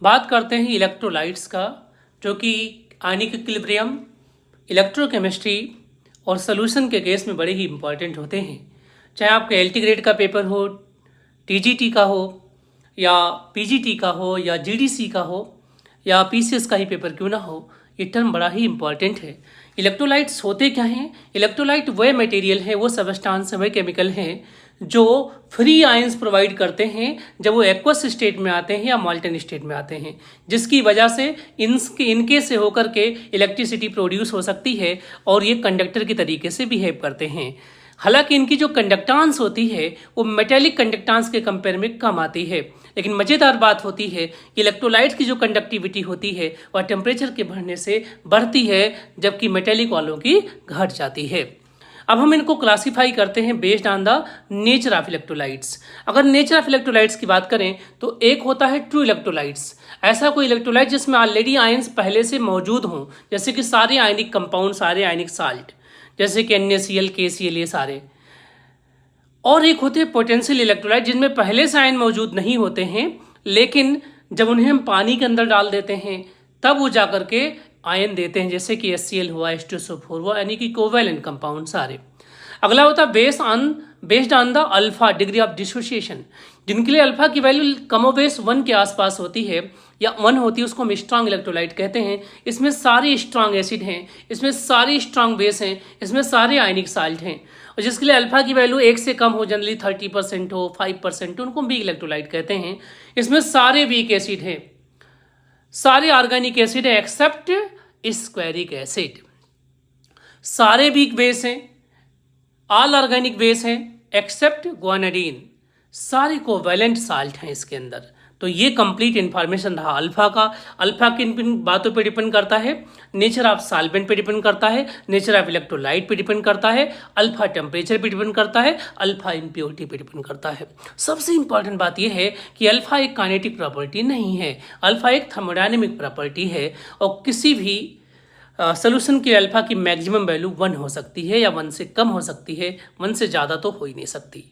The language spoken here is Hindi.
बात करते हैं इलेक्ट्रोलाइट्स का, जो कि आयनिक इक्विलिब्रियम, इलेक्ट्रोकेमिस्ट्री और सॉल्यूशन के केस में बड़े ही इंपॉर्टेंट होते हैं। चाहे आपका एलटी ग्रेड का पेपर हो, टीजीटी का हो, या पीजीटी का हो, या जीडीसी का हो, या पीसीएस का ही पेपर क्यों ना हो, ये टर्म बड़ा ही इंपॉर्टेंट है। इलेक्ट्रोलाइट्स होते क्या हैं? इलेक्ट्रोलाइट वह मटेरियल है, वो सबस्टांस है, वह केमिकल हैं जो फ्री आयंस प्रोवाइड करते हैं जब वो एक्वस स्टेट में आते हैं या मॉल्टन स्टेट में आते हैं, जिसकी वजह से इनके से होकर के इलेक्ट्रिसिटी प्रोड्यूस हो सकती है और ये कंडक्टर के तरीके से बिहेव करते हैं। हालांकि इनकी जो कंडक्टांस होती है वो मेटेलिक कंडक्टांस के कंपेयर में कम आती है, लेकिन मज़ेदार बात होती है कि इलेक्ट्रोलाइट्स की जो कंडक्टिविटी होती है वह टेम्परेचर के बढ़ने से बढ़ती है, जबकि मेटेलिक वालों की घट जाती है। अब हम इनको क्लासीफाई करते हैं based on the nature of electrolytes. अगर नेचर ऑफ इलेक्ट्रोलाइट्स की बात करें तो एक होता है ट्रू इलेक्ट्रोलाइट्स, ऐसा कोई इलेक्ट्रोलाइट जिसमें ऑलरेडी आयंस पहले से मौजूद हों, जैसे कि सारे आयनिक कंपाउंड, सारे आयनिक साल्ट, जैसे कि NaCl, KCl, ये सारे। और एक होते हैं पोटेंशियल इलेक्ट्रोलाइट, जिनमें पहले से आयन मौजूद नहीं होते हैं, लेकिन जब उन्हें हम पानी के अंदर डाल देते हैं तब वो जाकर के आयन देते हैं, जैसे कि HCl हुआ, H2SO4 हुआ, यानी कि कोवैलेंट कंपाउंड सारे। अगला होता है based on the alpha degree of dissociation, जिनके लिए अल्फा की वैल्यू कमोबेश 1 के आसपास होती है या 1 होती है, उसको हम स्ट्रांग इलेक्ट्रोलाइट कहते हैं। इसमें सारे स्ट्रांग एसिड हैं, इसमें सारे स्ट्रांग बेस हैं, इसमें सारे आयनिक साल्ट हैं, और जिसके लिए अल्फा की वैल्यू 1 से कम हो, जनरली 30% हो, 5% हो, उनको वीक इलेक्ट्रोलाइट कहते हैं। इसमें सारे वीक एसिड हैं, सारे ऑर्गेनिक एसिड है एक्सेप्ट स्क्वेरिक एसिड, सारे वीक बेस हैं, ऑल ऑर्गेनिक बेस हैं एक्सेप्ट ग्वानिडीन, सारे कोवैलेंट साल्ट हैं इसके अंदर। तो ये कंप्लीट इंफॉर्मेशन रहा अल्फा का। अल्फा किन किन बातों पे डिपेंड करता है? नेचर ऑफ सॉल्वेंट पे डिपेंड करता है, नेचर ऑफ इलेक्ट्रोलाइट पे डिपेंड करता है, अल्फा टेम्परेचर पे डिपेंड करता है, अल्फा इम्प्योरिटी पे डिपेंड करता है। सबसे इंपॉर्टेंट बात यह है कि अल्फा एक काइनेटिक प्रॉपर्टी नहीं है, अल्फा एक थर्मोडायनेमिक प्रॉपर्टी है, और किसी भी सोल्यूशन के अल्फा की मैक्सिमम वैल्यू 1 हो सकती है या 1 से कम हो सकती है, 1 से ज़्यादा तो हो ही नहीं सकती।